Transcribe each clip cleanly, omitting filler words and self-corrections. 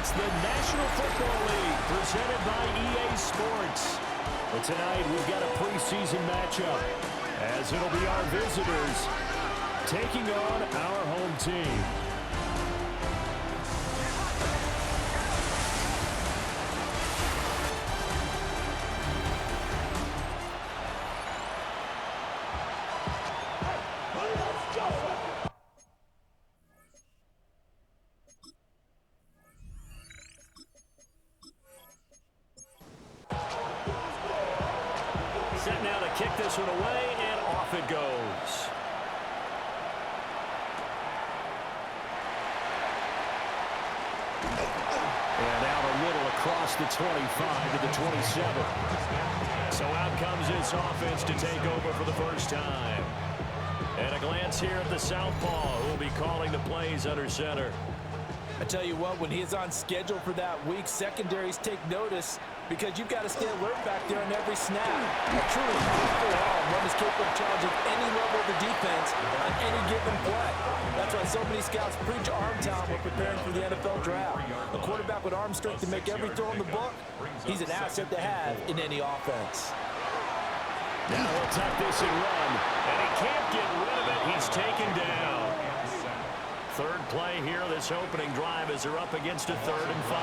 It's the National Football League presented by EA Sports. But tonight we've got a preseason matchup as it'll be our visitors taking on our home team. Set now to kick this one away, and off it goes. And out a little across the 25 to the 27. So out comes this offense to take over for the first time. And a glance here at the southpaw, who will be calling the plays under center. I tell you what, when he's on schedule for that week, secondaries take notice because you've got to stay alert back there on every snap. A truly powerful arm, one is capable of challenging any level of the defense on any given play. That's why so many scouts preach arm talent when preparing for the NFL draft. A quarterback with arm strength to make every throw in the book, he's an asset to have in any offense. Now he'll tuck this and run, and he can't get rid of it. He's taken down. Third play here, this opening drive, as they're up against a 3rd and 5.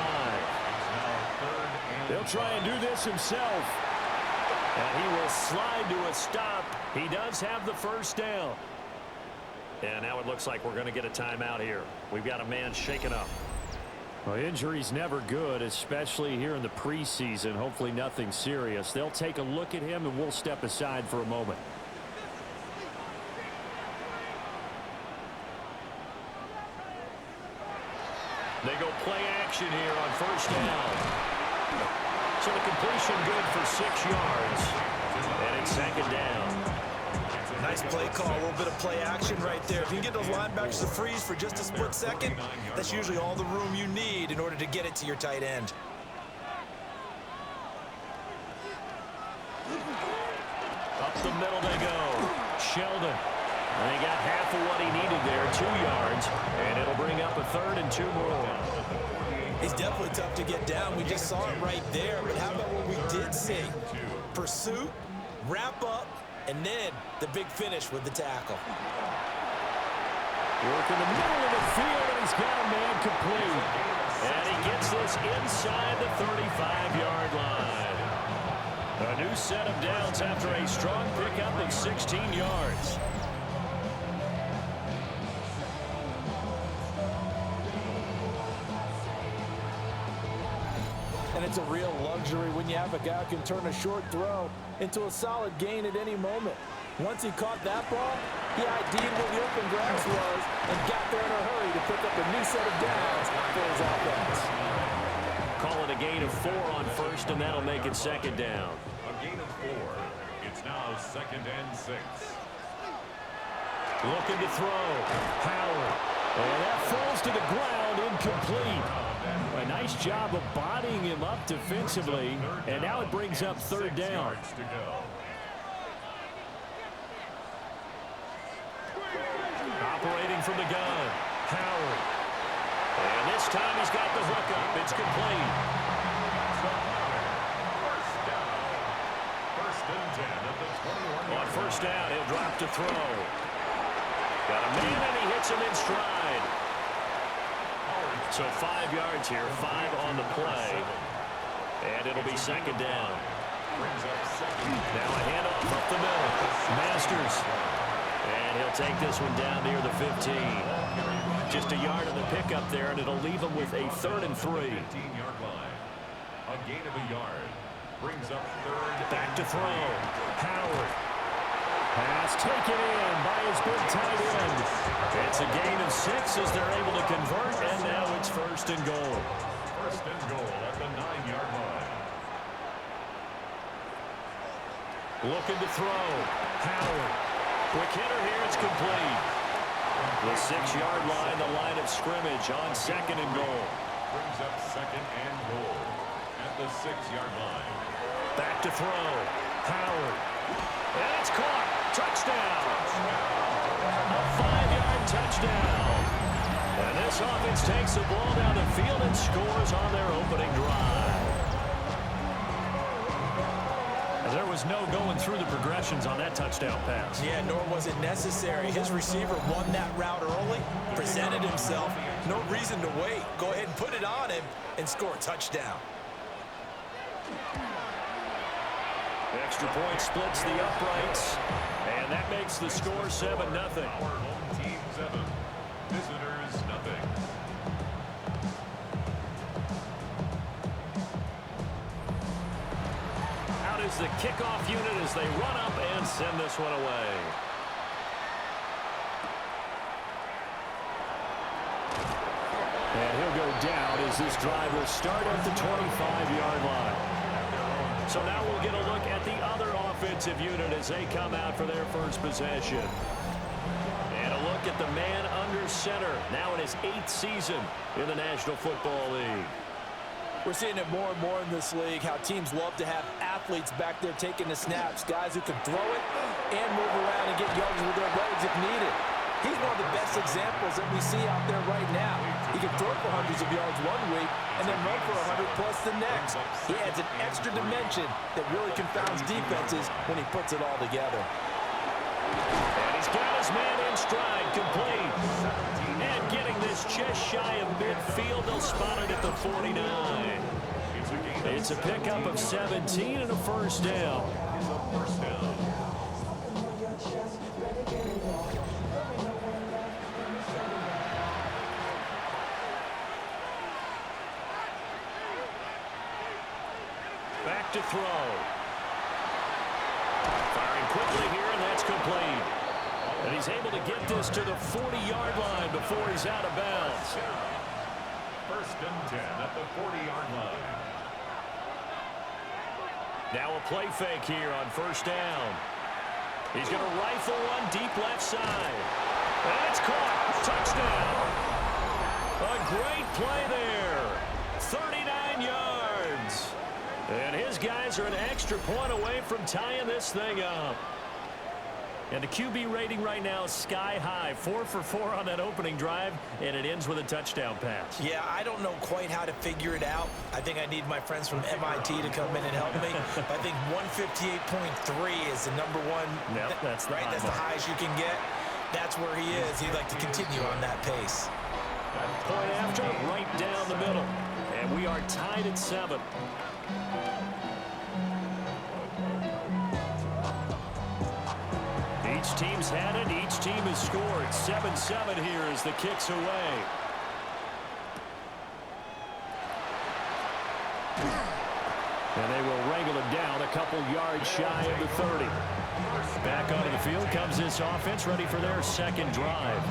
He'll try and do this himself. And he will slide to a stop. He does have the first down. And now it looks like we're going to get a timeout here. We've got a man shaken up. Well, injury's never good, especially here in the preseason. Hopefully nothing serious. They'll take a look at him, and we'll step aside for a moment. They go play action here on first down. So the completion good for 6 yards. And it's 2nd down. Nice play call, a little bit of play action right there. If you can get those linebackers to freeze for just a split second, that's usually all the room you need in order to get it to your tight end. Up the middle they go. Sheldon. And he got half of what he needed there, 2 yards. And it'll bring up a 3rd and 2 more. He's definitely tough to get down. We just saw it right there. But how about what we did see? Pursuit, wrap up, and then the big finish with the tackle. Work in the middle of the field, and he's got a man complete. And he gets this inside the 35-yard line. A new set of downs after a strong pickup of 16 yards. And it's a real luxury when you have a guy who can turn a short throw into a solid gain at any moment. Once he caught that ball, he ID'd where the open grass was and got there in a hurry to pick up a new set of downs for his offense. Call it a gain of 4 on first, and that'll make it 2nd down. A gain of 4. It's now 2nd and 6. Looking to throw. Howard. And that falls to the ground, incomplete. A nice job of bodying him up defensively, and now it brings up 3rd down. Operating from the gun, Howard. And this time he's got the hook up. It's complete. First and 10 at the 21. On first down, he'll drop to throw. Got a man, and he hits him in stride. So 5 yards here, 5 on the play. And it'll be 2nd down. Now a handoff up the middle. Masters. And he'll take this one down near the 15. Just a yard of the pickup there, and it'll leave him with a 3rd and 3. 15-yard line. A gain of a yard. Brings up 3rd. Back to throw. Howard. Pass taken in by his big tight end. It's a gain of 6 as they're able to convert, and now it's 1st and goal. 1st and goal at the 9-yard line. Looking to throw. Howard. Quick hitter here, it's complete. The 6-yard line, the line of scrimmage on 2nd and goal. Brings up 2nd and goal at the 6-yard line. Back to throw. Howard. And it's caught. Touchdown. A 5-yard touchdown. And This offense takes the ball down the field and scores on their opening drive. There was no going through the progressions on that touchdown pass. Yeah, nor was it necessary. His receiver won that route early, presented himself. No reason to wait. Go ahead and put it on him and score a touchdown. Extra point splits the uprights, and that makes the score 7-0. Team 7, visitors nothing. Out is the kickoff unit as they run up and send this one away. And he'll go down as this drive will start at the 25-yard line. So now we'll get a look at the other offensive unit as they come out for their first possession. And a look at the man under center, now in his 8th season in the National Football League. We're seeing it more and more in this league, how teams love to have athletes back there taking the snaps, guys who can throw it and move around and get yards with their legs if needed. He's one of the best examples that we see out there right now. He can throw for hundreds of yards one week and then run for 100 plus the next. He adds an extra dimension that really confounds defenses when he puts it all together. And he's got his man in stride, complete. And getting this just shy of midfield, they'll spot it at the 49. It's a pickup of 17 and a first down. Back to throw. Firing quickly here, and that's complete. And he's able to get this to the 40-yard line before he's out of bounds. First and 10 at the 40-yard line. Now a play fake here on first down. He's going to rifle one deep left side. And it's caught. Touchdown. A great play there. 39 yards. And his guys are an extra point away from tying this thing up. And the QB rating right now is sky high. 4 for 4 on that opening drive, and it ends with a touchdown pass. Yeah, I don't know quite how to figure it out. I think I need my friends from MIT to come in and help me. I think 158.3 is the number one. Yep, that's the right. high That's mark. the highest you can get. That's where he is. He'd like to continue on that pace. Point after, right down the middle. And we are tied at 7. Each team's had it. Each team has scored. 7-7 here as the kick's away. And they will wrangle it down a couple yards shy of the 30. Back onto the field comes this offense, ready for their second drive.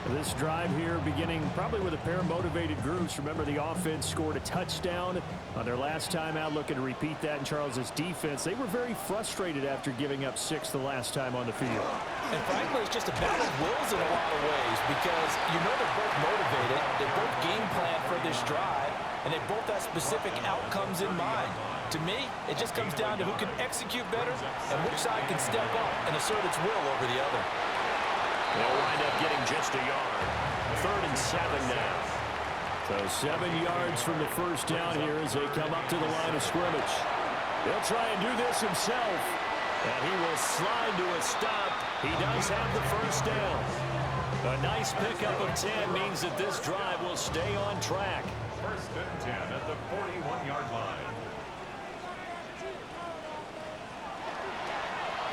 This drive here beginning probably with a pair of motivated groups. Remember, the offense scored a touchdown on their last time out, looking to repeat that in Charles's defense. They were very frustrated after giving up 6 the last time on the field. And frankly, it's just a battle of wills in a lot of ways because you know they're both motivated. They both game plan for this drive, and they both have specific outcomes in mind. To me, it just comes down to who can execute better and which side can step up and assert its will over the other. They'll wind up getting just a yard. 3rd and 7 now. So 7 yards from the first down here as they come up to the line of scrimmage. He'll try and do this himself. And he will slide to a stop. He does have the first down. A nice pickup of 10 means that this drive will stay on track. First and 10 at the 41-yard line.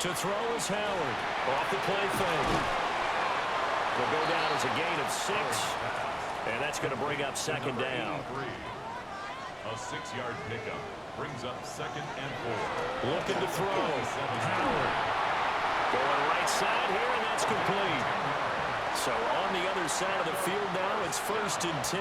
To throw is Howard. Off the play fake. Will go down as a gain of 6. And that's going to bring up second down. A 6-yard pickup brings up 2nd and 4. Looking to throw. Howard. Going right side here, and that's complete. So on the other side of the field now, it's 1st and 10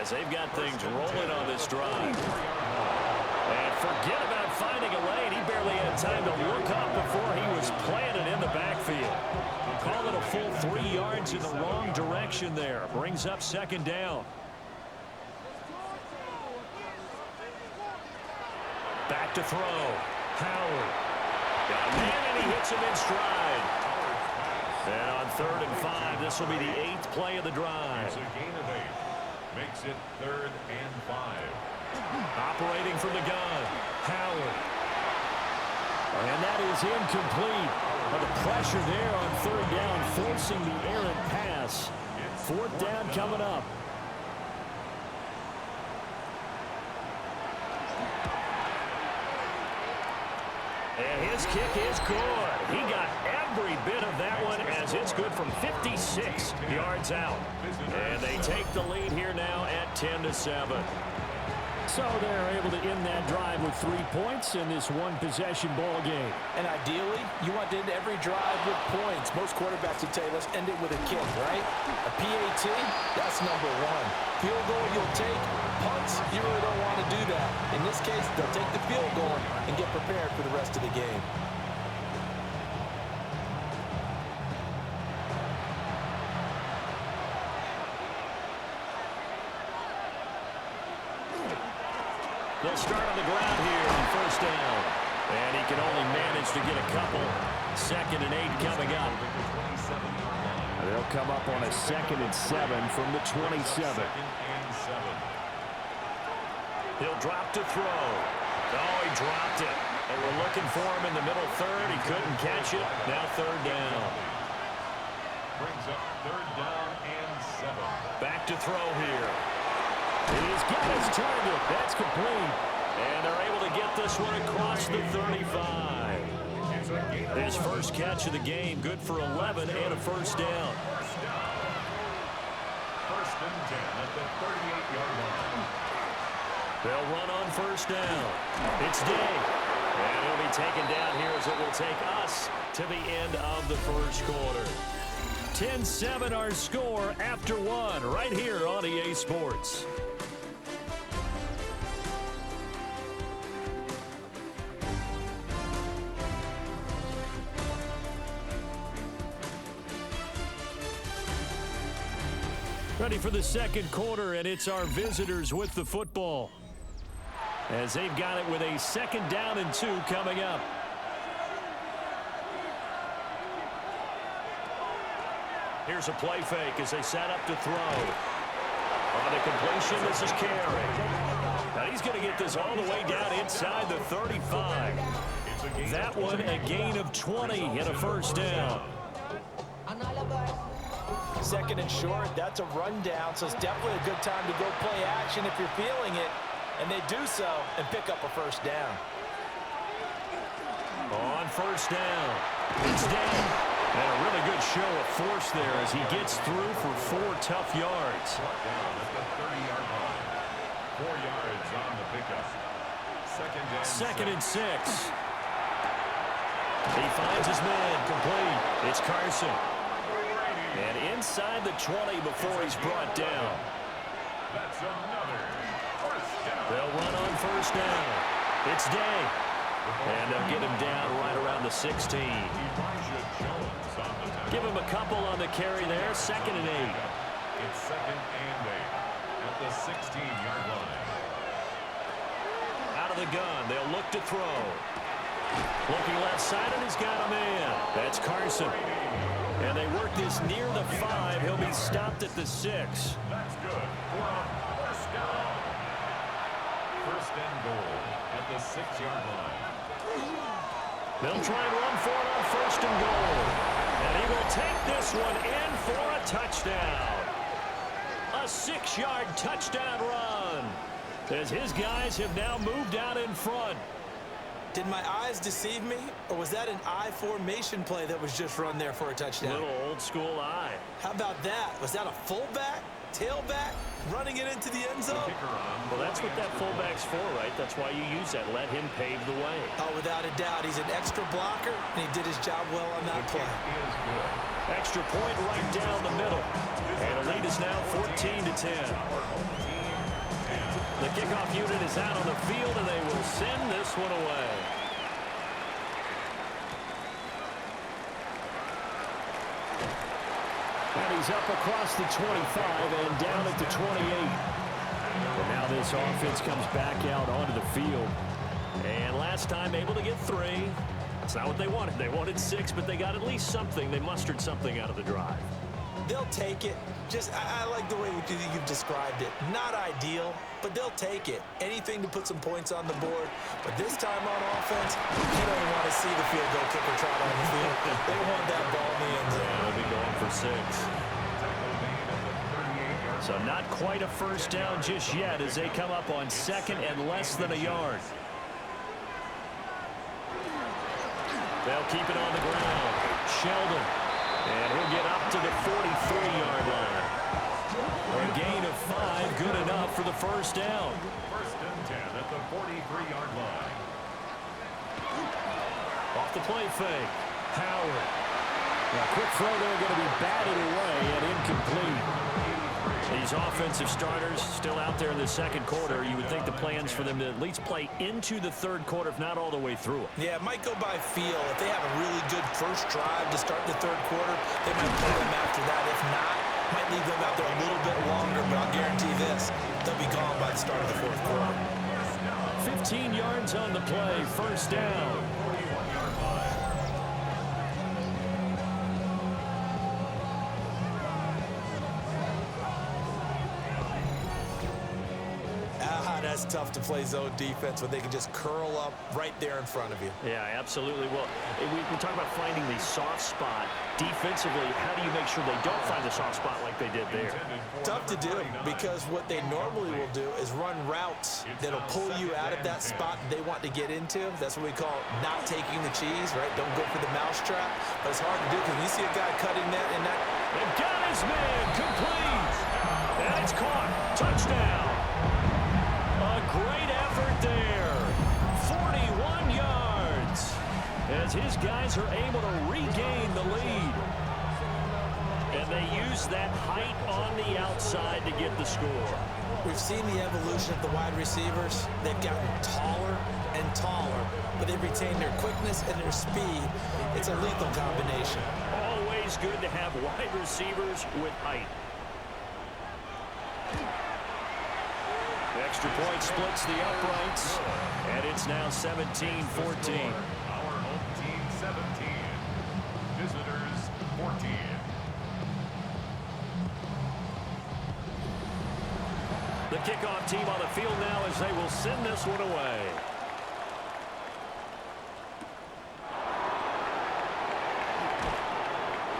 as they've got things rolling on this drive. And forget about finding a lane. He barely had time to look up before he was planted in the backfield. Call it a full 3 yards in the wrong direction there. Brings up second down. Back to throw. Howard. Got a man, and he hits him in stride. And on 3rd and 5, this will be the 8th play of the drive. It's a gain of 8. Makes it 3rd and 5. Operating from the gun, Howard. And that is incomplete. But the pressure there on 3rd down, forcing the errant pass. 4th down coming up. And his kick is good. He got every bit of that one as it's good from 56 yards out. And they take the lead here now at 10-7. So they're able to end that drive with 3 points in this one-possession ball game. And ideally, you want to end every drive with points. Most quarterbacks would tell you, let's end it with a kick, right? A PAT, that's number 1. Field goal you'll take. Punts, you really don't want to do that. In this case, they'll take the field goal and get prepared for the rest of the game. They'll start on the ground here on 1st down. And he can only manage to get a couple. 2nd and 8 coming up. They'll come up on a 2nd and 7 from the 27. He'll drop to throw. Oh, he dropped it. They were looking for him in the middle 3rd. He couldn't catch it. Now 3rd down. Brings up 3rd down and 7. Back to throw here. He's got his target. That's complete. And they're able to get this one across the 35. His first catch of the game, good for 11 and a 1st down. 1st and 10 at the 38-yard line. They'll run on 1st down. It's Day. And he'll be taken down here as it will take us to the end of the 1st quarter. 10-7 our score after 1 right here on EA Sports. Ready for the 2nd quarter, and it's our visitors with the football. As they've got it with a 2nd down and 2 coming up. Here's a play fake as they set up to throw. On the completion, this is Carey. Now he's going to get this all the way down inside the 35. That one a gain of 20 and a 1st down. 2nd and short, that's a rundown, so it's definitely a good time to go play action if you're feeling it. And they do so and pick up a 1st down. On 1st down, it's down. And a really good show of force there as he gets through for 4 tough yards. Down at the 30-yard line. 4 yards on the pickup. 2nd and 6. He finds his man complete. It's Carson. And inside the 20 before he's brought down. That's another 1st down. They'll run on 1st down. It's Day. And they'll get him down right around the 16. Give him a couple on the carry there. 2nd and 8. It's 2nd and 8 at the 16-yard line. Out of the gun. They'll look to throw. Looking left side, and he's got a man. That's Carson. And they work this near the 5. He'll be stopped at the 6. That's good. 1st down. 1st and goal at the 6-yard line. They'll try and run for it on 1st and goal. And he will take this one in for a touchdown. A 6-yard touchdown run. As his guys have now moved out in front. Did my eyes deceive me, or was that an I formation play that was just run there for a touchdown? Little old school eye. How about that? Was that a fullback, tailback, running it into the end zone? Well, that's what that fullback's for, right? That's why you use that. Let him pave the way. Oh, without a doubt. He's an extra blocker, and he did his job well on that play. Extra point right down the middle. And the lead is now 14-10. The kickoff unit is out on the field, and they will send this one away. And he's up across the 25 and down at the 28. And now this offense comes back out onto the field. And last time able to get 3. It's not what they wanted. They wanted 6, but they got at least something. They mustered something out of the drive. They'll take it. I like the way you've described it. Not ideal, but they'll take it. Anything to put some points on the board. But this time on offense, they don't want to see the field goal kicker trot on the field. They want that ball in the end zone. Yeah, they'll be going for 6. So not quite a first down just yet as they come up on 2nd and less than a yard. They'll keep it on the ground. Sheldon. And he'll get up to the 43-yard line. A gain of 5, good enough for the first down. 1st and 10 at the 43-yard line. Off the play fake. Howard. A quick throw there going to be batted away and incomplete. These offensive starters still out there in the 2nd quarter. You would think the plans for them to at least play into the 3rd quarter, if not all the way through it. Yeah, it might go by feel. If they have a really good first drive to start the 3rd quarter, they might play them after that. If not, might leave them out there a little bit longer, but I'll guarantee this, they'll be gone by the start of the 4th quarter. 15 yards on the play, first down. That's tough to play zone defense when they can just curl up right there in front of you. Yeah, absolutely. Well, we talk about finding the soft spot. Defensively, how do you make sure they don't find the soft spot like they did there? Tough to do because what they normally will do is run routes that'll pull you out of that spot they want to get into. That's what we call not taking the cheese, right? Don't go for the mousetrap. But it's hard to do because you see a guy cutting that and that. And got his man, complete. And it's caught. Touchdown. A great effort there. 41 yards as his guys are able to regain the lead. And they use that height on the outside to get the score. We've seen the evolution of the wide receivers. They've gotten taller and taller, but they've retained their quickness and their speed. It's a lethal combination. Always good to have wide receivers with height. Extra point splits the uprights, and it's now 17-14. Our home team 17, visitors 14. The kickoff team on the field now as they will send this one away.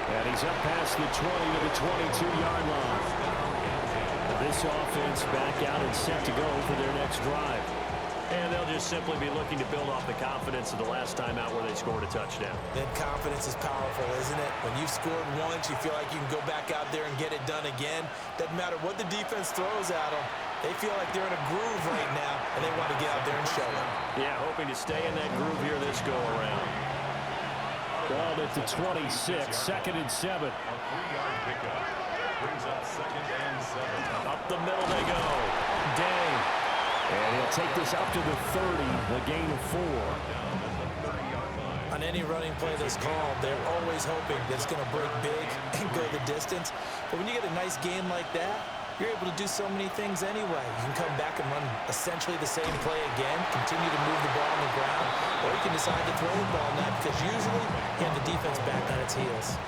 And he's up past the 20 to the 22-yard line. This offense back out and set to go for their next drive. And they'll just simply be looking to build off the confidence of the last time out where they scored a touchdown. That confidence is powerful, isn't it? When you've scored once, you feel like you can go back out there and get it done again. Doesn't matter what the defense throws at them. They feel like they're in a groove right now, and they want to get out there and show it. Yeah, hoping to stay in that groove here this go-around. Ball at the 26, 2nd and 7. A 3-yard pickup brings up 2nd and 7. Up the middle they go. Day. And he'll take this up to the 30, a gain of 4. On any running play that's called, they're always hoping that it's going to break big and go the distance. But when you get a nice game like that, you're able to do so many things anyway. You can come back and run essentially the same play again, continue to move the ball on the ground, or you can decide to throw the ball net because usually you have the defense back on its heels.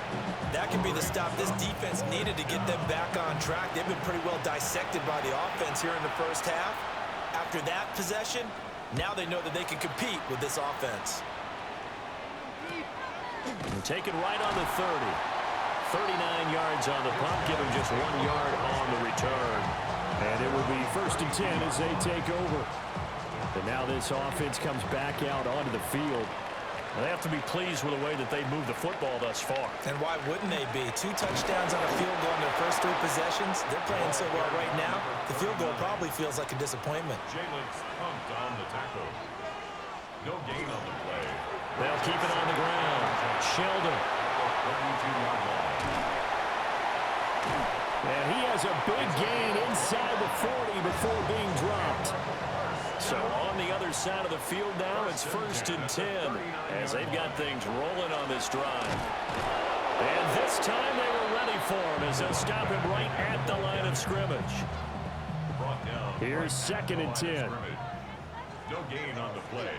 That can be the stop this defense needed to get them back on track. They've been pretty well dissected by the offense here in the first half. After that possession, now they know that they can compete with this offense. And take it right on the 30. 39 yards on the punt, give him just 1 yard on the return. And it will be 1st and 10 as they take over. And now this offense comes back out onto the field. They have to be pleased with the way that they've moved the football thus far. And why wouldn't they be? 2 touchdowns on a field goal in their first 3 possessions. They're playing so well right now, the field goal probably feels like a disappointment. Jalen's pumped on the tackle. No gain on the play. They'll keep it on the ground. Sheldon. 32-yard line. And he has a big gain inside the 40 before being dropped. So on the other side of the field now, it's 1st and 10 as they've got things rolling on this drive. And this time they were ready for him as they'll stop him right at the line of scrimmage. Brought down. Here's 2nd and 10. No gain on the play.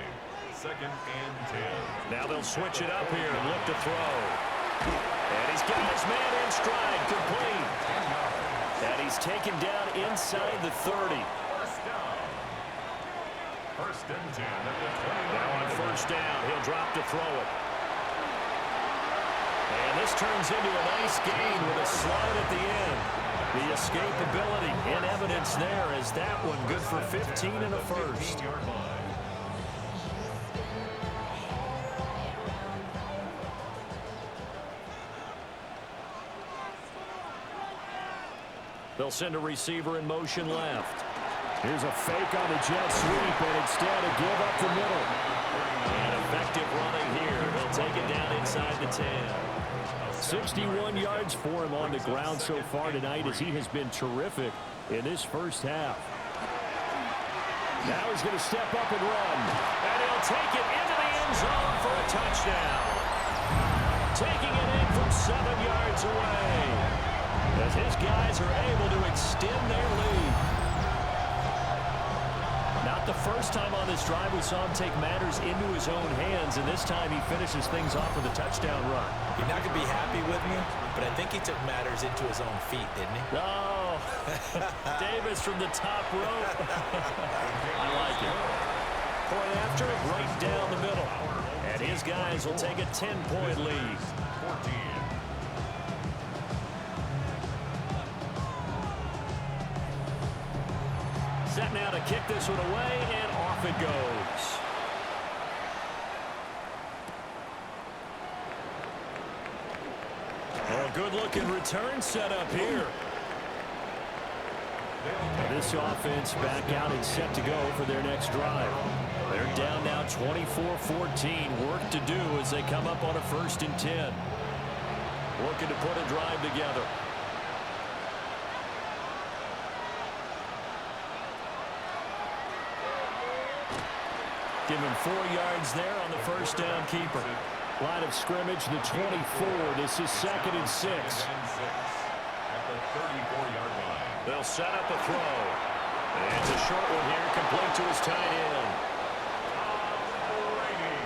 2nd and 10. Now they'll switch it up here and look to throw. And he's got his man in stride, complete. And he's taken down inside the 30. First down. 1st and 10 at the 20. Now on first down, he'll drop to throw it. And this turns into a nice gain with a slide at the end. The escapability in evidence there as that one good for 15 and a first. 15-yard line. They'll send a receiver in motion left. Here's a fake on the jet sweep, and instead a give up the middle. And effective running here. He'll take it down inside the 10. 61 yards for him on the ground so far tonight as he has been terrific in this first half. Now he's going to step up and run. And he'll take it into the end zone for a touchdown. Taking it in from 7 yards away. As his guys are able to extend their lead. Not the first time on this drive we saw him take matters into his own hands, and this time he finishes things off with a touchdown run. You're not going to be happy with me, but I think he took matters into his own feet, didn't he? Oh, Davis from the top rope. I like it. Point after, right down the middle. And his guys will take a 10-point lead. 14. Set now to kick this one away, and off it goes. A good-looking return set up here. This offense back out and set to go for their next drive. They're down now 24-14. Work to do as they come up on a 1st and 10. Looking to put a drive together. Give him 4 yards there on the first down keeper. Line of scrimmage, the 24. This is 2nd and 6. At the 34-yard line. They'll set up a throw. And it's a short one here, complete to his tight end. Brady.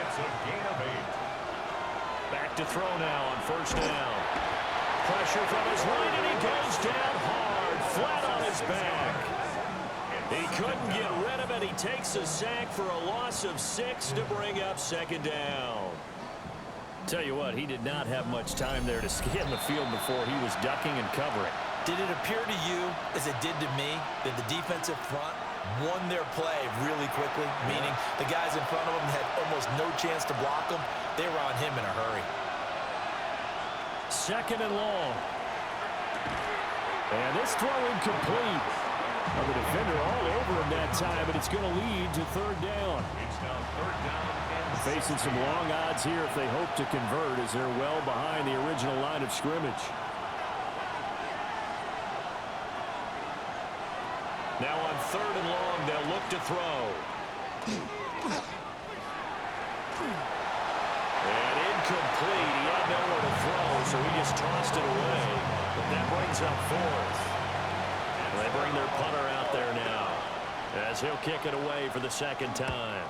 It's a gain of 8. Back to throw now on first down. Pressure from his right, and he goes down hard, flat on his back. He couldn't get rid of it. He takes a sack for a loss of 6 to bring up 2nd down. Tell you what, he did not have much time there to scan the field before he was ducking and covering. Did it appear to you, as it did to me, that the defensive front won their play really quickly? Meaning the guys in front of him had almost no chance to block him. They were on him in a hurry. 2nd and long. And this throw incomplete. The defender all over him that time, but it's going to lead to 3rd down. It's now 3rd down and Facing some long odds here if they hope to convert as they're well behind the original line of scrimmage. Now on 3rd and long, they'll look to throw. And incomplete. He had nowhere to throw, so he just tossed it away. But that brings up 4th. They bring their punter out there now as he'll kick it away for the 2nd time.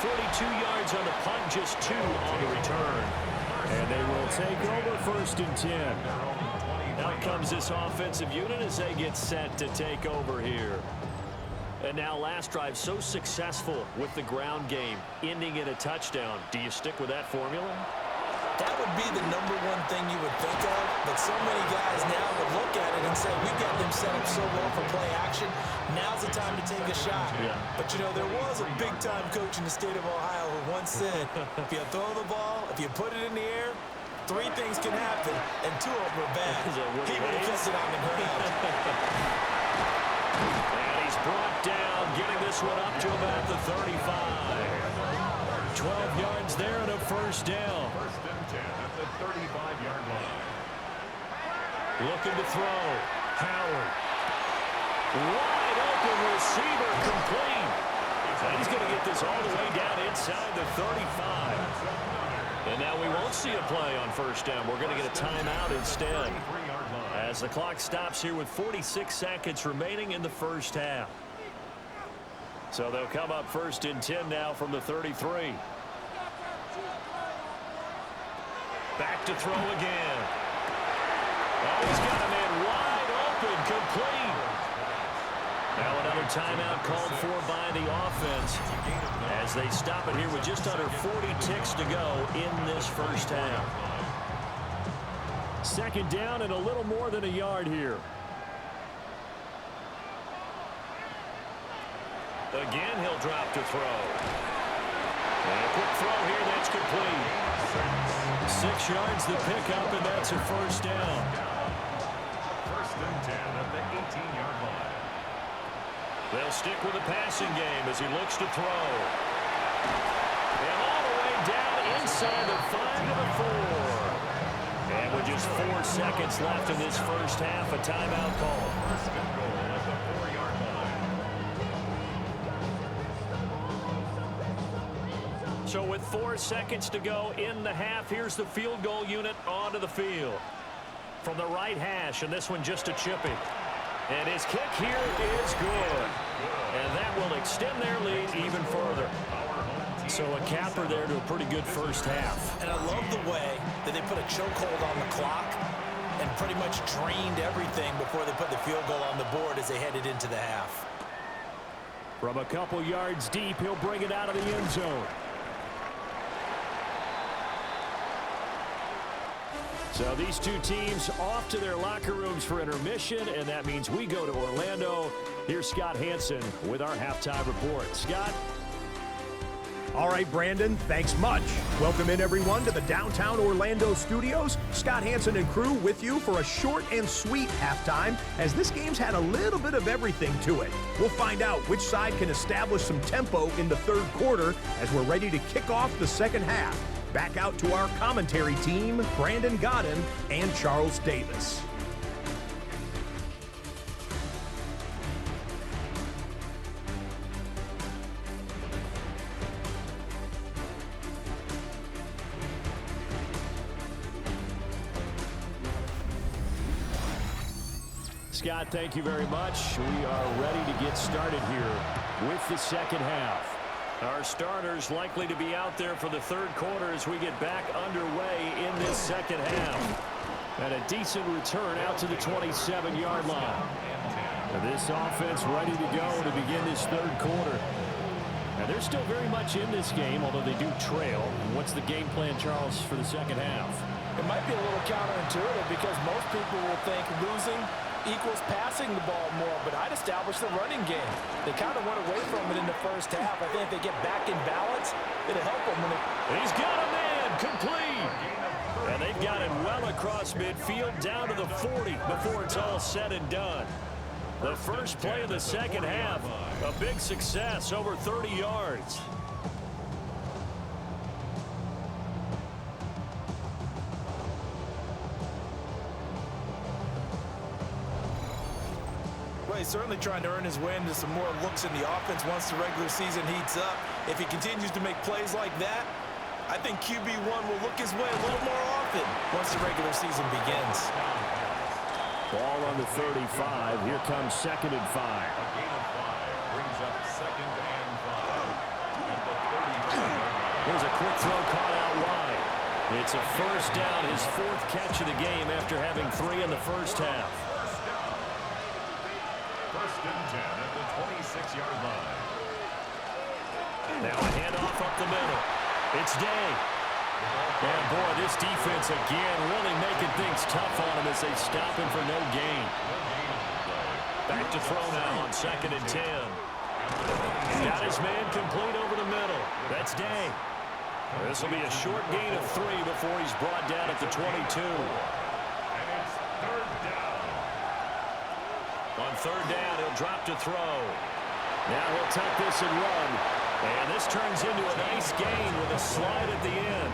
.42 yards on the punt, just 2 on the return. And they will take over 1st and 10. Out comes this offensive unit as they get set to take over here. And now last drive so successful with the ground game, ending in a touchdown. Do you stick with that formula? That would be the #1 thing you would think of, but so many guys now would look at it and say, we got them set up so well for play action, now's the time to take a shot. Yeah. But, you know, there was a big-time coach in the state of Ohio who once said, if you throw the ball, if you put it in the air, 3 things can happen, and 2 of them are bad. He would have kept it on the ground. And he's brought down, getting this one up to about the 35. 12 yards there and a 1st down. 1st and 10 at the 35-yard line. Looking to throw. Howard. Wide open receiver, complete. And he's going to get this all the way down inside the 35. And now we won't see a play on 1st down. We're going to get a timeout instead. As the clock stops here with 46 seconds remaining in the first half. So they'll come up 1st and 10 now from the 33. Back to throw again. Oh, he's got a man wide open, complete. Now another timeout called for by the offense as they stop it here with just under 40 ticks to go in this first half. 2nd down and a little more than a yard here. Again, he'll drop to throw. And a quick throw here, that's complete. 6 yards the pickup, and that's a 1st down. 1st and 10 at the 18-yard line. They'll stick with the passing game as he looks to throw. And all the way down inside the 5 to the 4. And with just 4 seconds left in this first half, a timeout call. 1st and goal at the 4-yard line. So with 4 seconds to go in the half, here's the field goal unit onto the field. From the right hash, and this one just a chipping. And his kick here is good. And that will extend their lead even further. So a capper there to a pretty good first half. And I love the way that they put a chokehold on the clock and pretty much drained everything before they put the field goal on the board as they headed into the half. From a couple yards deep, he'll bring it out of the end zone. So these two teams off to their locker rooms for intermission, and that means we go to Orlando. Here's Scott Hansen with our halftime report. Scott? All right, Brandon, thanks much. Welcome in, everyone, to the downtown Orlando studios. Scott Hansen and crew with you for a short and sweet halftime, as this game's had a little bit of everything to it. We'll find out which side can establish some tempo in the 3rd quarter as we're ready to kick off the 2nd half. Back out to our commentary team, Brandon Godden and Charles Davis. Scott, thank you very much. We are ready to get started here with the 2nd half. Our starters likely to be out there for the 3rd quarter as we get back underway in this 2nd half. And a decent return out to the 27-yard line. And this offense ready to go to begin this 3rd quarter. Now they're still very much in this game, although they do trail. What's the game plan, Charles, for the 2nd half? It might be a little counterintuitive because most people will think losing equals passing the ball more, but I'd establish the running game. They kind of went away from it in the first half. I think if they get back in balance, it'll help them. He's got a man complete. And they've got it well across midfield down to the 40 before it's all said and done. The first play of the 2nd half, a big success, over 30 yards. He's certainly trying to earn his way into some more looks in the offense once the regular season heats up. If he continues to make plays like that, I think QB1 will look his way a little more often once the regular season begins. Ball on the 35. Here comes 2nd and 5. A gain of 5 brings up 2nd and 5 at the 30. Here's a quick throw caught out wide. It's a 1st down, his 4th catch of the game after having 3 in the first half. 1st and 10 at the 26-yard line. Now a handoff up the middle. It's Day. And boy, this defense again really making things tough on him as they stop him for no gain. Back to throw now on 2nd and 10. Got his man complete over the middle. That's Day. This will be a short gain of 3 before he's brought down at the 22. And it's 3rd down. On 3rd down, he'll drop to throw. Now he'll tuck this and run. And this turns into a nice gain with a slide at the end.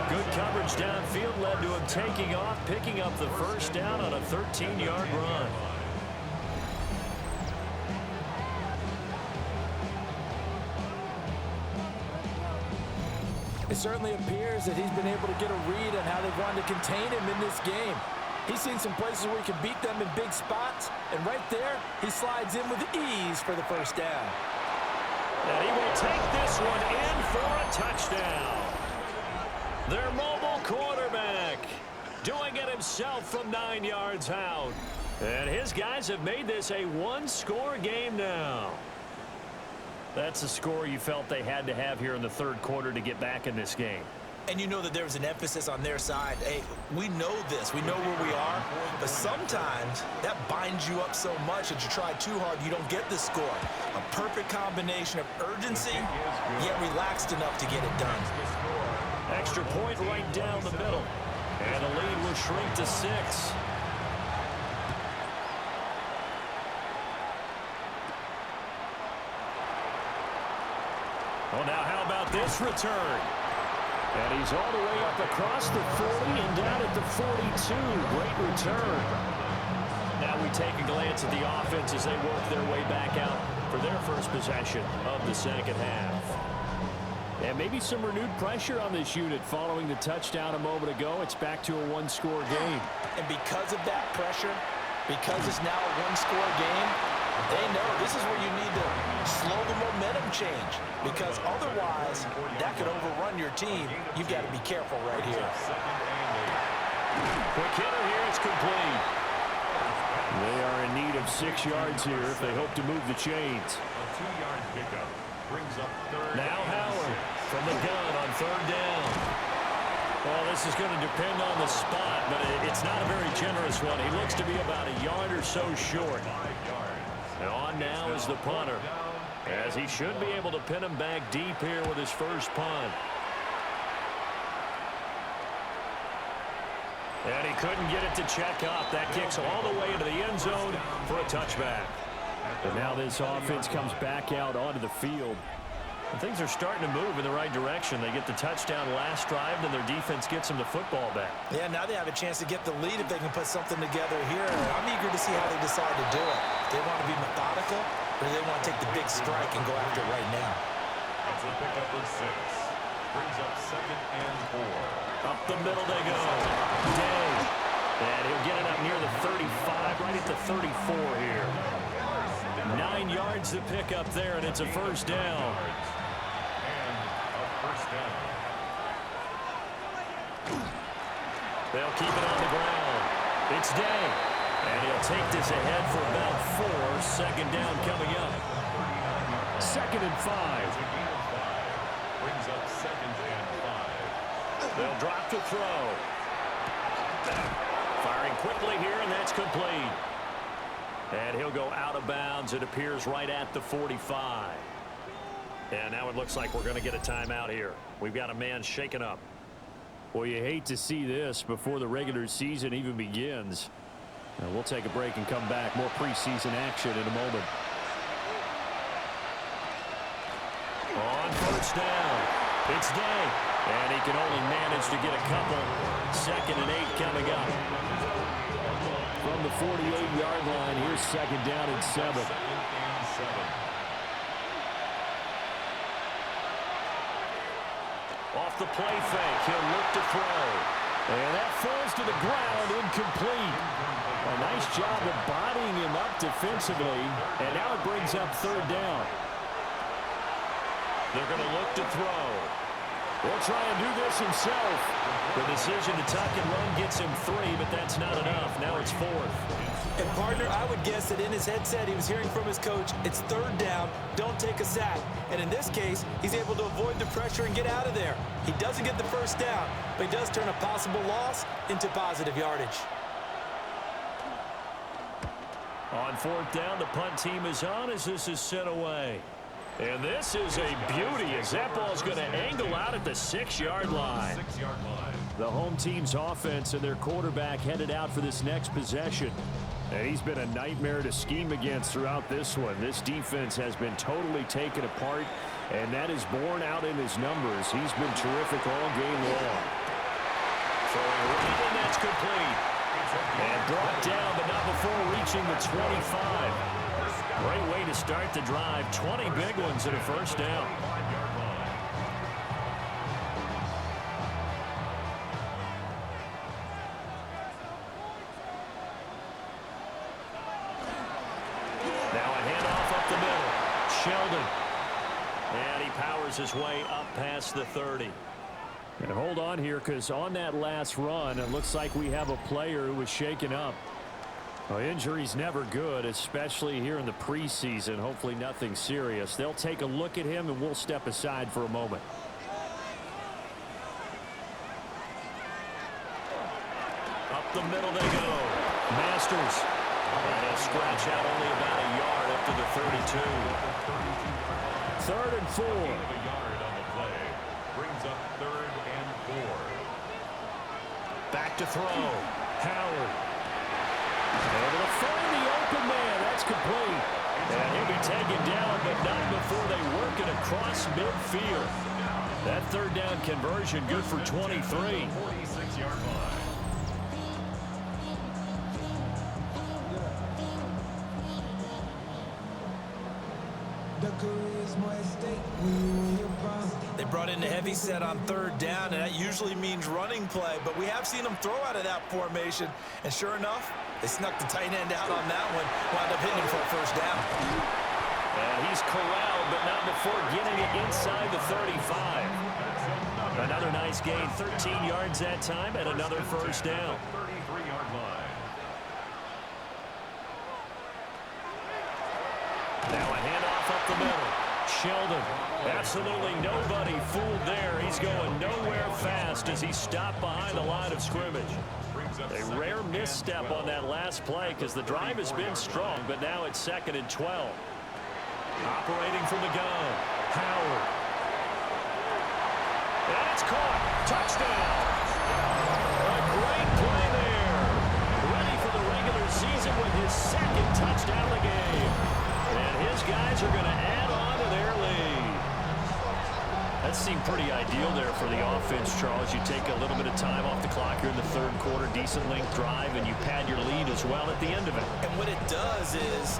Good coverage downfield led to him taking off, picking up the 1st down on a 13-yard run. It certainly appears that he's been able to get a read on how they've wanted to contain him in this game. He's seen some places where he can beat them in big spots, and right there, he slides in with ease for the first down. And he will take this one in for a touchdown. Their mobile quarterback doing it himself from 9 yards out. And his guys have made this a one-score game now. That's the score you felt they had to have here in the third quarter to get back in this game. And you know that there was an emphasis on their side. Hey, we know this. We know where we are. But sometimes that binds you up so much that you try too hard, you don't get the score. A perfect combination of urgency, yet relaxed enough to get it done. Extra point right down the middle. And the lead will shrink to 6. Well, now how about this return? And he's all the way up across the 40 and down at the 42. Great return. Now we take a glance at the offense as they work their way back out for their first possession of the second half. And maybe some renewed pressure on this unit following the touchdown a moment ago. It's back to a one-score game. And because of that pressure, because it's now a one-score game, they know this is where you need to slow the momentum change, because otherwise that could overrun your team. You've got to be careful right here. Quick hitter here, it's complete. They are in need of 6 yards here if they hope to move the chains. A 2-yard pickup brings up third. Now Howard from the gun on third down. Well, this is going to depend on the spot, but it's not a very generous one. He looks to be about a yard or so short. And on now is the punter, as he should be able to pin him back deep here with his first punt. And he couldn't get it to check up. That kicks all the way into the end zone for a touchback. And now this offense comes back out onto the field. And things are starting to move in the right direction. They get the touchdown last drive, then their defense gets them the football back. Yeah, now they have a chance to get the lead if they can put something together here. I'm eager to see how they decide to do it. Do they want to be methodical, or do they want to take the big strike and go after it right now? That's a pickup for 6. Brings up 2nd and 4. Up the middle they go. Day. And he'll get it up near the 35, right at the 34 here. 9 yards to pick up there, and it's a first down. They'll keep it on the ground. It's Day. And he'll take this ahead for about 4. Second down coming up. 2nd and 5. Brings up 2nd and 5. They'll drop to throw. Firing quickly here, and that's complete. And he'll go out of bounds. It appears right at the 45. And now it looks like we're going to get a timeout here. We've got a man shaken up. Well, you hate to see this before the regular season even begins. Now we'll take a break and come back. More preseason action in a moment. On first down, it's Day. And he can only manage to get a couple. 2nd and 8 coming up. From the 48-yard line, here's 2nd down and 7. Off the play fake, he'll look to throw. And that falls to the ground, incomplete. A nice job of bodying him up defensively. And now it brings up 3rd down. They're going to look to throw. He'll try and do this himself. The decision to tuck and run gets him 3, but that's not enough. Now it's 4th. And, partner, I would guess that in his headset he was hearing from his coach, it's 3rd down, don't take a sack. And in this case, he's able to avoid the pressure and get out of there. He doesn't get the first down, but he does turn a possible loss into positive yardage. On 4th down, the punt team is on as this is sent away. And this is a beauty as that ball's going to angle out at the 6-yard line. The home team's offense and their quarterback headed out for this next possession. And he's been a nightmare to scheme against throughout this one. This defense has been totally taken apart, and that is borne out in his numbers. He's been terrific all game long. Throwing right, and that's complete. And brought down, but not before reaching the 25. Great way to start the drive. 20 big ones and a first down. Sheldon. And he powers his way up past the 30. And hold on here, because on that last run, it looks like we have a player who was shaken up. Well, injury's never good, especially here in the preseason. Hopefully nothing serious. They'll take a look at him, and we'll step aside for a moment. Up the middle they go. Masters. And they'll scratch out only about a yard up to the 32. 3rd and 4. A yard on the play. Brings up 3rd and 4. Back to throw. Howard. Able to find the open man. That's complete. And he'll be taken down, but not before they work it across midfield. That 3rd down conversion good for 23. 46-yard line. They brought in the heavy set on 3rd down, and that usually means running play, but we have seen them throw out of that formation, and sure enough, they snuck the tight end out on that one, wound up hitting him for a 1st down. And he's corralled, but not before getting it inside the 35. Another nice gain, 13 yards that time, and another 1st down. 33-yard line. Now a handoff up the middle. Sheldon, absolutely nobody fooled there. He's going nowhere fast as he's stopped behind the line of scrimmage. A rare misstep on that last play because the drive has been strong, but now it's 2nd and 12. Operating from the gun, Howard. And it's caught. Touchdown. A great play there. Ready for the regular season with his 2nd touchdown of the game. And his guys are going to add on to their lead. That seemed pretty ideal there for the offense, Charles. You take a little bit of time off the clock here in the 3rd quarter, decent length drive, and you pad your lead as well at the end of it. And what it does is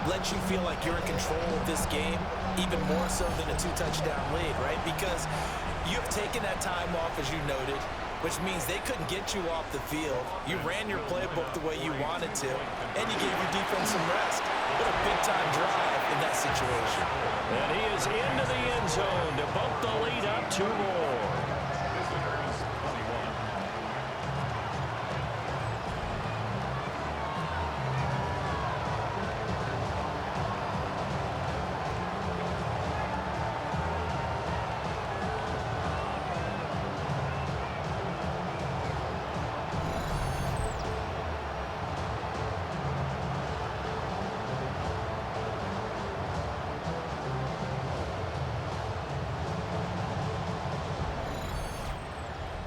let you feel like you're in control of this game, even more so than a 2-touchdown lead, right? Because you've taken that time off, as you noted, which means they couldn't get you off the field. You ran your playbook the way you wanted to, and you gave your defense some rest. What a big-time drive in that situation. And he is into the end zone to bump the lead up 2 more. Visitors, 21.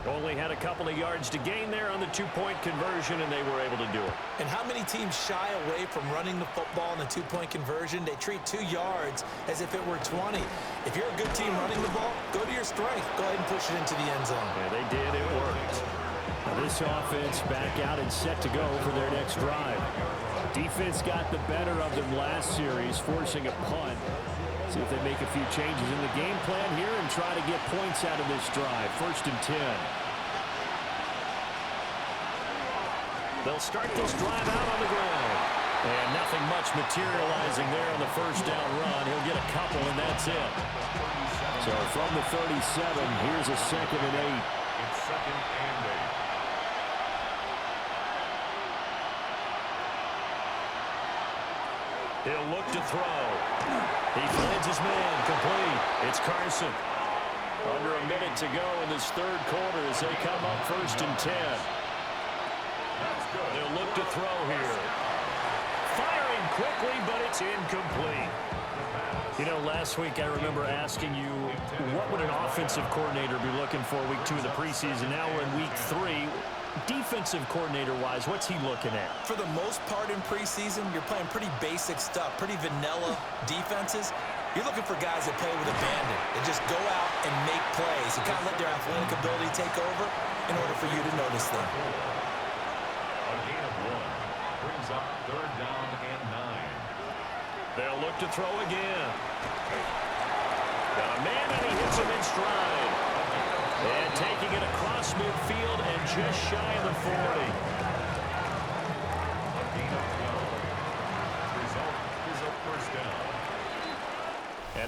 Only had a couple of yards to gain there on the 2-point conversion, and they were able to do it. And how many teams shy away from running the football in the 2-point conversion? They treat 2 yards as if it were 20. If you're a good team running the ball, go to your strength. Go ahead and push it into the end zone. Yeah, they did. It worked. Now this offense back out and set to go for their next drive. Defense got the better of them last series, forcing a punt. See if they make a few changes in the game plan here and try to get points out of this drive. 1st and 10. They'll start this drive out on the ground. And nothing much materializing there on the 1st down run. He'll get a couple, and that's it. So from the 37, here's a 2nd and 8. It's 2nd and 8. He'll look to throw. He finds his man, complete. It's Carson. Under a minute to go in this 3rd quarter as they come up 1st and 10. They'll look to throw here. Firing quickly, but it's incomplete. You know, last week I remember asking you, what would an offensive coordinator be looking for week 2 of the preseason? Now we're in week 3. Defensive coordinator-wise, what's he looking at? For the most part in preseason, you're playing pretty basic stuff, pretty vanilla defenses. You're looking for guys that play with abandon, that just go out and make plays and kind of let their athletic ability take over in order for you to notice them. A gain of 1 brings up 3rd down and 9. They'll look to throw again. Got a man, and he hits him in stride. And taking it across midfield and just shy of the 40. A gain of 12. Result is a 1st down.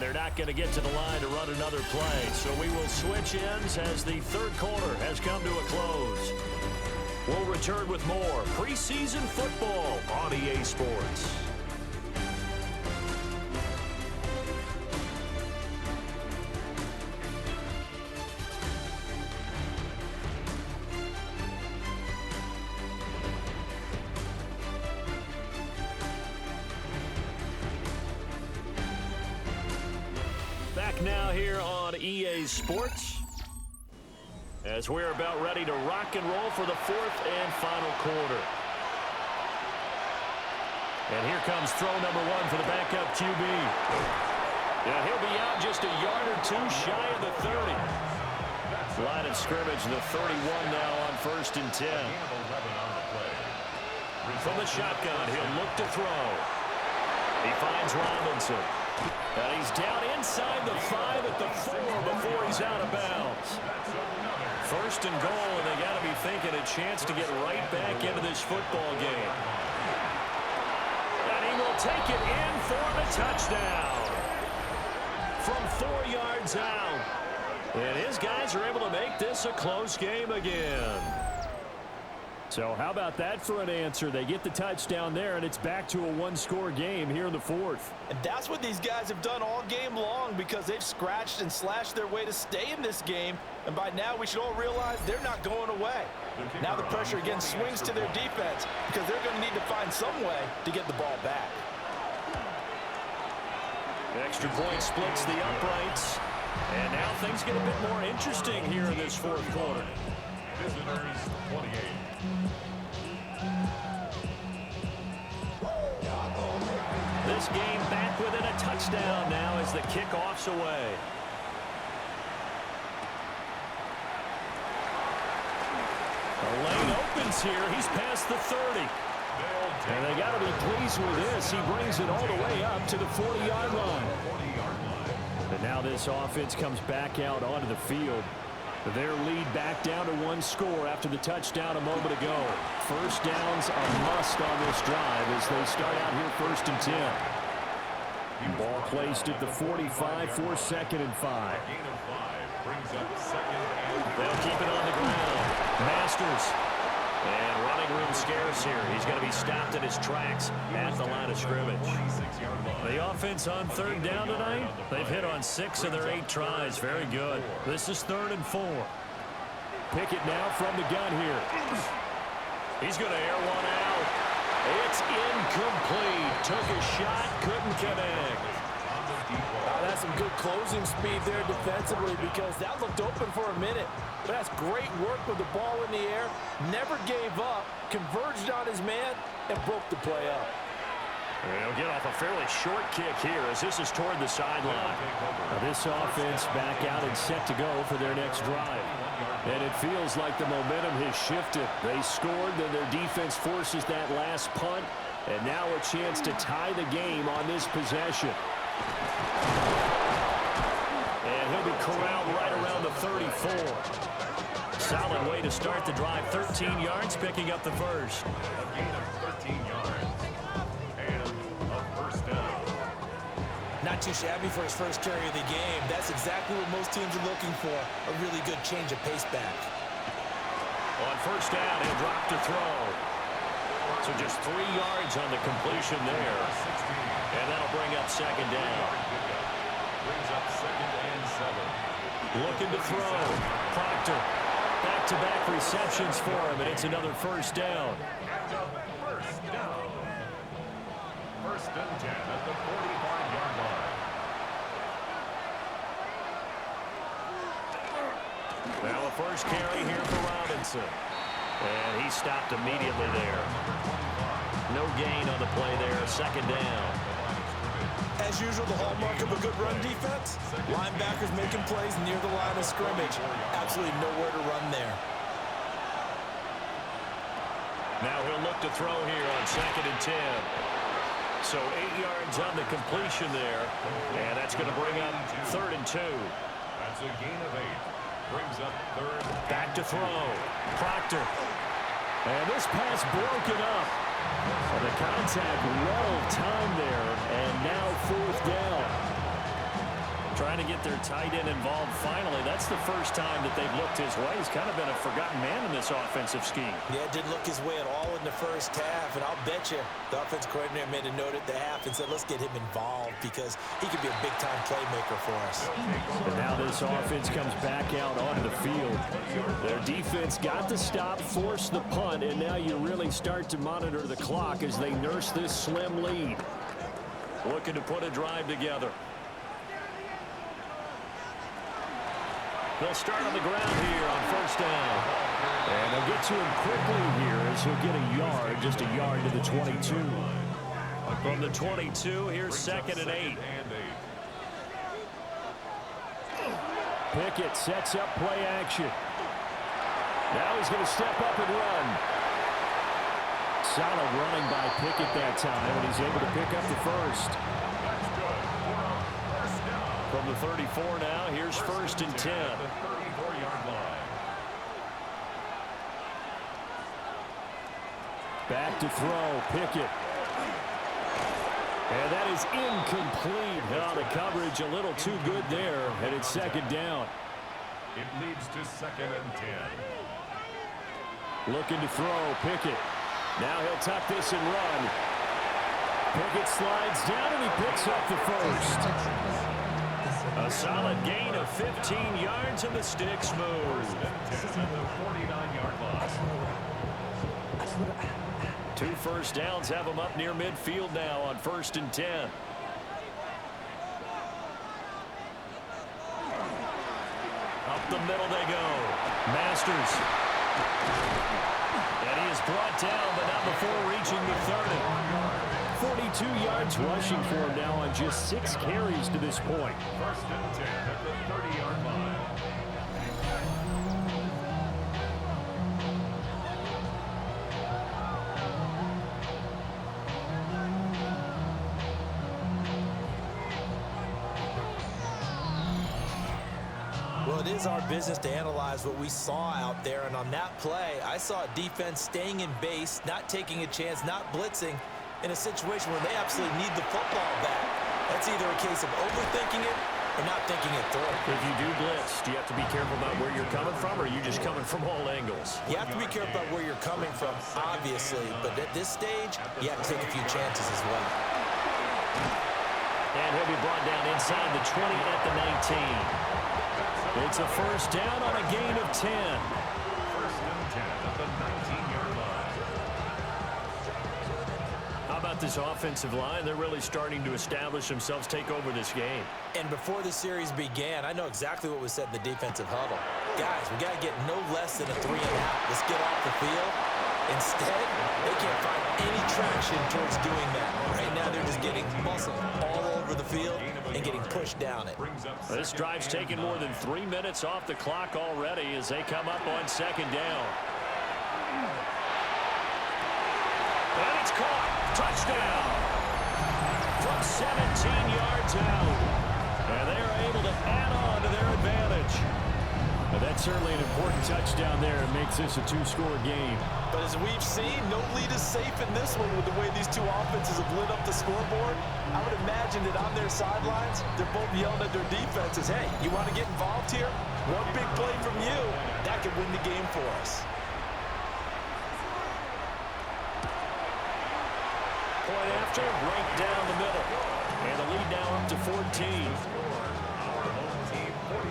And they're not going to get to the line to run another play. So we will switch ends as the third quarter has come to a close. We'll return with more preseason football on EA Sports. Back now here on EA Sports as we're about ready to rock and roll for the fourth and final quarter. And here comes throw number one for the backup QB. Yeah, he'll be out just a yard or two shy of the 30. Line of scrimmage, the 31 now on 1st and 10. From the shotgun, he'll look to throw. He finds Robinson. And he's down inside the 5 at the 4 before he's out of bounds. 1st and goal, and they got to be thinking a chance to get right back into this football game. And he will take it in for the touchdown. From 4 yards out. And his guys are able to make this a close game again. So how about that for an answer? They get the touchdown there, and it's back to a one-score game here in the fourth. And that's what these guys have done all game long because they've scratched and slashed their way to stay in this game. And by now, we should all realize they're not going away. Now the pressure again swings to their defense because they're going to need to find some way to get the ball back. Extra point splits the uprights. And now things get a bit more interesting here in this fourth quarter. Visitors 28. This game back within a touchdown now as the kickoff's away. The lane opens here. He's past the 30. And they got to be pleased with this. He brings it all the way up to the 40-yard line. And now this offense comes back out onto the field. Their lead back down to one score after the touchdown a moment ago. First down's a must on this drive as they start out here 1st and 10. Ball placed at the 45 for 2nd and 5. They'll keep it on the ground. Masters. And running room scarce here. He's going to be stopped in his tracks at the line of scrimmage. The offense on 3rd down tonight, they've hit on 6 of their 8 tries. Very good. This is 3rd and 4. Pickett now from the gun here. He's going to air one out. It's incomplete. Took a shot, couldn't connect. That's some good closing speed there defensively because that looked open for a minute. But that's great work with the ball in the air. Never gave up, converged on his man, and broke the play up. He'll get off a fairly short kick here as this is toward the sideline. Now this offense back out and set to go for their next drive. And it feels like the momentum has shifted. They scored, then their defense forces that last punt. And now a chance to tie the game on this possession. And he'll be corralled right around the 34. Solid way to start the drive. 13 yards, picking up the first. A gain of 13 yards. And a first down. Not too shabby for his first carry of the game. That's exactly what most teams are looking for. A really good change of pace back. On first down, he'll drop to throw. So just 3 yards on the completion there. And that'll bring up 2nd down. Brings up 2nd and 7. Looking to throw. Proctor. Back-to-back receptions for him, and it's another first down. First down. 1st and 10 at the 45-yard line. Now the first carry here for Robinson. And he stopped immediately there. No gain on the play there. 2nd down. As usual, the hallmark of a good run defense, linebackers making plays near the line of scrimmage. Absolutely nowhere to run there. Now he'll look to throw here on 2nd and 10. So 8 yards on the completion there. And that's going to bring up 3rd and 2. That's a gain of 8. Brings up 3rd. Back to throw. Proctor. And this pass broken up. And the contact well timed there. And now 4th down. Trying to get their tight end involved finally. That's the first time that they've looked his way. He's kind of been a forgotten man in this offensive scheme. Yeah, it didn't look his way at all in the first half, and I'll bet you the offense coordinator made a note at the half and said, let's get him involved because he could be a big-time playmaker for us. And now this offense comes back out onto the field. Their defense got the stop, forced the punt, and now you really start to monitor the clock as they nurse this slim lead. Looking to put a drive together. They'll start on the ground here on first down. And they'll get to him quickly here as he'll get a yard, just a yard to the 22. From the 22, here's 2nd and 8. Pickett sets up play action. Now he's going to step up and run. Solid running by Pickett that time, and he's able to pick up the first. From the 34 now, here's 1st and 10. Back to throw, Pickett. And that is incomplete. Oh, the coverage a little too good there, and it's 2nd down. It leads to 2nd and 10. Looking to throw, Pickett. Now he'll tuck this and run. Pickett slides down, and he picks up the first. A solid gain of 15 yards, and the sticks move. 49-yard line. 2 first downs have them up near midfield now on 1st and 10. Up the middle they go. Masters. And he is brought down, but not before reaching the 30. 42 yards rushing for him now on just 6 carries to this point. 1st and 10 at the 30-yard line. Well, it is our business to analyze what we saw out there, and on that play, I saw a defense staying in base, not taking a chance, not blitzing, in a situation where they absolutely need the football back. That's either a case of overthinking it or not thinking it through. If you do blitz, do you have to be careful about where you're coming from, or are you just coming from all angles? You have to be careful about where you're coming from, obviously, but at this stage, you have to take a few chances as well. And he'll be brought down inside the 20 at the 19. It's a first down on a gain of 10. 1st and 10 at the 19-yard line. How about this offensive line? They're really starting to establish themselves, take over this game. And before the series began, I know exactly what was said in the defensive huddle. Guys, we got to get no less than a 3-and-out. Let's get off the field. Instead, they can't find any traction towards doing that. Right now, they're just getting muscle all over the field and getting pushed down it. This drive's taken more than 3 minutes off the clock already as they come up on 2nd down. And it's caught. Touchdown. From 17 yards out. And they are able to add on to their advantage. Well, that's certainly an important touchdown there. It makes this a 2-score game. But as we've seen, no lead is safe in this one with the way these two offenses have lit up the scoreboard. I would imagine that on their sidelines, they're both yelling at their defenses, hey, you want to get involved here? One big play from you, that could win the game for us. Point after, right down the middle. And the lead now up to 14.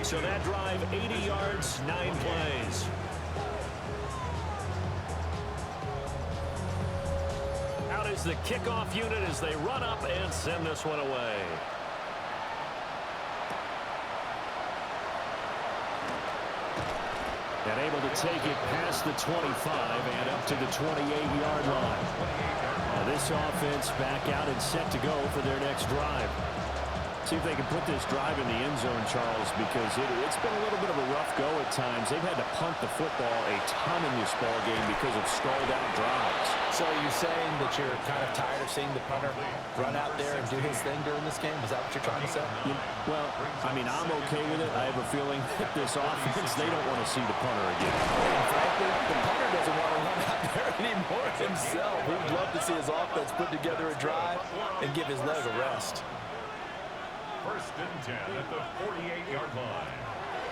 So that drive, 80 yards, 9 plays. Out is the kickoff unit as they run up and send this one away. And able to take it past the 25 and up to the 28-yard line. Now this offense back out and set to go for their next drive. See if they can put this drive in the end zone, Charles, because it's been a little bit of a rough go at times. They've had to punt the football a ton in this ball game because of stalled-out drives. So are you saying that you're kind of tired of seeing the punter run out there and do his thing during this game? Is that what you're trying to say? Well, I mean, I'm okay with it. I have a feeling that this offense, they don't want to see the punter again. And frankly, the punter doesn't want to run out there anymore himself. We'd love to see his offense put together a drive and give his leg a rest. First and 10 at the 48-yard line.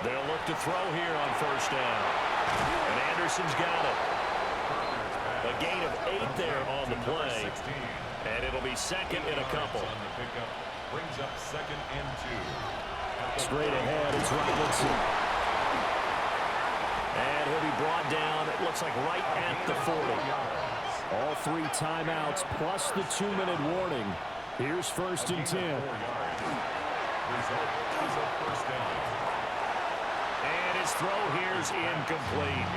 They'll look to throw here on first down. And Anderson's got it. A gain of 8 there on the play. And it'll be second and a couple. On the pickup brings up second and 2. Straight ahead, it's Robinson. And he'll be brought down, it looks like right at the 40. All 3 timeouts plus the 2-minute warning. Here's first and 10. Result is a first down. And his throw here's incomplete.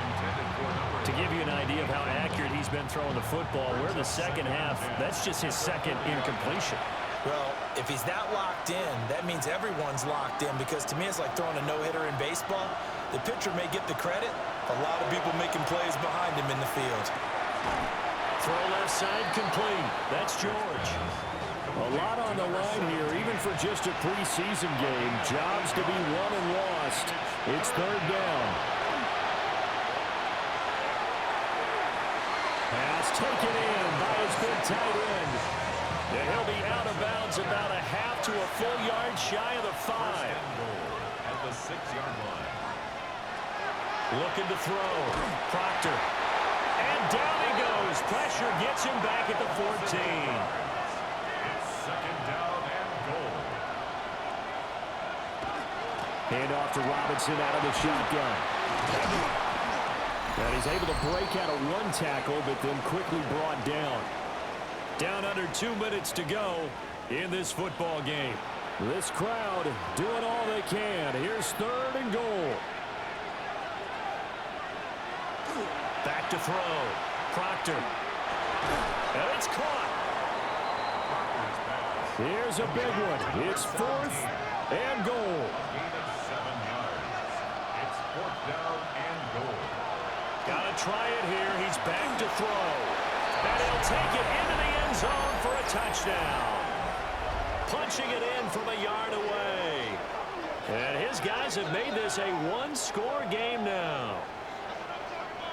To give you an idea of how accurate he's been throwing the football, we're the second half. That's just his second incompletion. Well, if he's that locked in, that means everyone's locked in, because to me it's like throwing a no-hitter in baseball. The pitcher may get the credit. A lot of people making plays behind him in the field. Throw left side complete. That's George. A lot on the line here, even for just a preseason game. Jobs to be won and lost. It's third down. Pass taken in by his big tight end. And he'll be out of bounds about a half to a full yard shy of the 5. At the 6-yard line. Looking to throw. Proctor. And down he goes. Pressure gets him back at the 14. It's second down and goal. Hand off to Robinson out of the shotgun. And he's able to break out of 1 tackle, but then quickly brought down. Down under 2 minutes to go in this football game. This crowd doing all they can. Here's third and goal. Back to throw. Proctor. And it's caught. Here's a big one. It's fourth and goal. Gain of 7 yards. It's fourth down and goal. Gotta try it here. He's back to throw. And he'll take it into the end zone for a touchdown. Punching it in from a yard away. And his guys have made this a 1-score game now.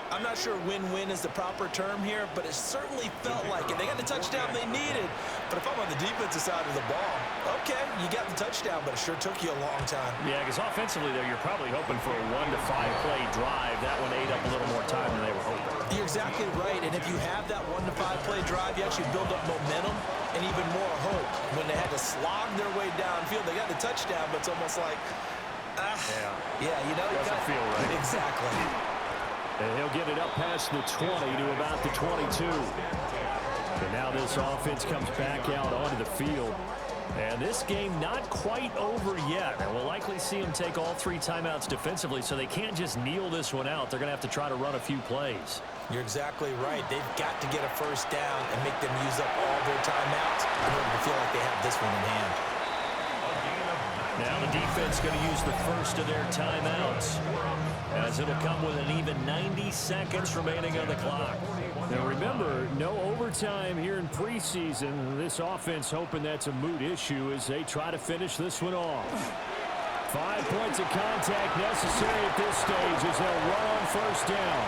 I'm not sure win-win is the proper term here, but it certainly felt like it. They got the touchdown they needed. But if I'm on the defensive side of the ball, okay, you got the touchdown, but it sure took you a long time. Yeah, because offensively, though, you're probably hoping for a 1 to 5 play drive. That one ate up a little more time than they were hoping. You're exactly right, and if you have that 1 to 5 play drive, you actually build up momentum and even more hope. When they had to slog their way downfield, they got the touchdown, but it's almost like, yeah, you know, doesn't feel right. Exactly. And he'll get it up past the 20 to about the 22. And now this offense comes back out onto the field. And this game not quite over yet. And we'll likely see them take all 3 timeouts defensively, so they can't just kneel this one out. They're going to have to try to run a few plays. You're exactly right. They've got to get a first down and make them use up all their timeouts in order to feel like they have this one in hand. Now the defense going to use the first of their timeouts, as it'll come with an even 90 seconds remaining on the clock. Now remember, no overtime here in preseason. This offense hoping that's a moot issue as they try to finish this one off. 5 points of contact necessary at this stage as they'll run on first down.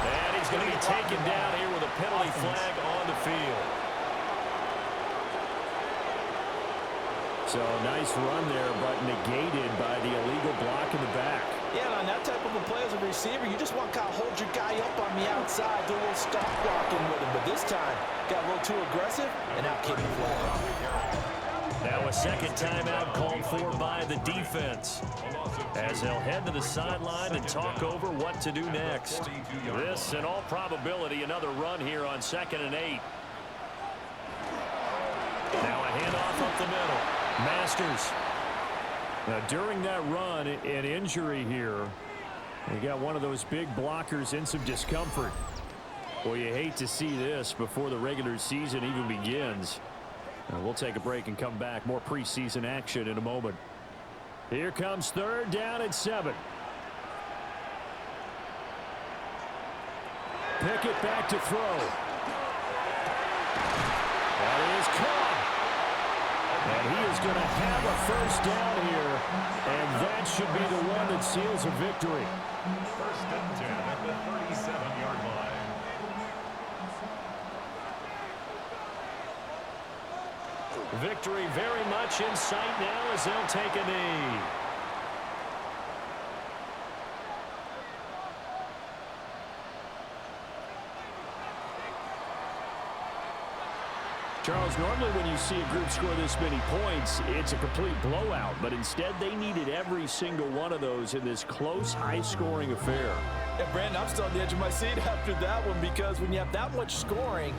And he's going to be taken down here with a penalty flag on the field. So nice run there, but negated by the illegal block in the back. Yeah, on that type of a play as a receiver, you just want to kind of hold your guy up on the outside, do a little stop blocking with him. But this time, got a little too aggressive, and out came the flag. Now a second timeout called for by the defense, as they'll head to the sideline and talk over what to do next. This, in all probability, another run here on 2nd and 8. Now a handoff up the middle. Masters. Now, during that run, an injury here. We got one of those big blockers in some discomfort. Well, you hate to see this before the regular season even begins. We'll take a break and come back. More preseason action in a moment. Here comes third down and 7. Pickett back to throw. That is caught. And he is going to have a first down here, and that should be the one that seals a victory. First and 10 at the 37-yard line. Victory very much in sight now as they'll take a knee. Charles, normally when you see a group score this many points, it's a complete blowout. But instead, they needed every single one of those in this close, high-scoring affair. Yeah, Brandon, I'm still on the edge of my seat after that one because when you have that much scoring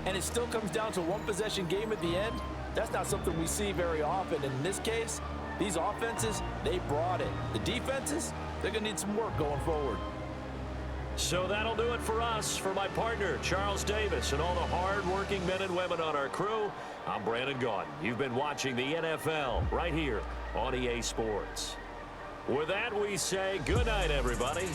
and it still comes down to one possession game at the end, that's not something we see very often. And in this case, these offenses, they brought it. The defenses, they're going to need some work going forward. So that'll do it for us. For my partner, Charles Davis, and all the hard-working men and women on our crew, I'm Brandon Gaudin. You've been watching the NFL right here on EA Sports. With that, we say good night, everybody.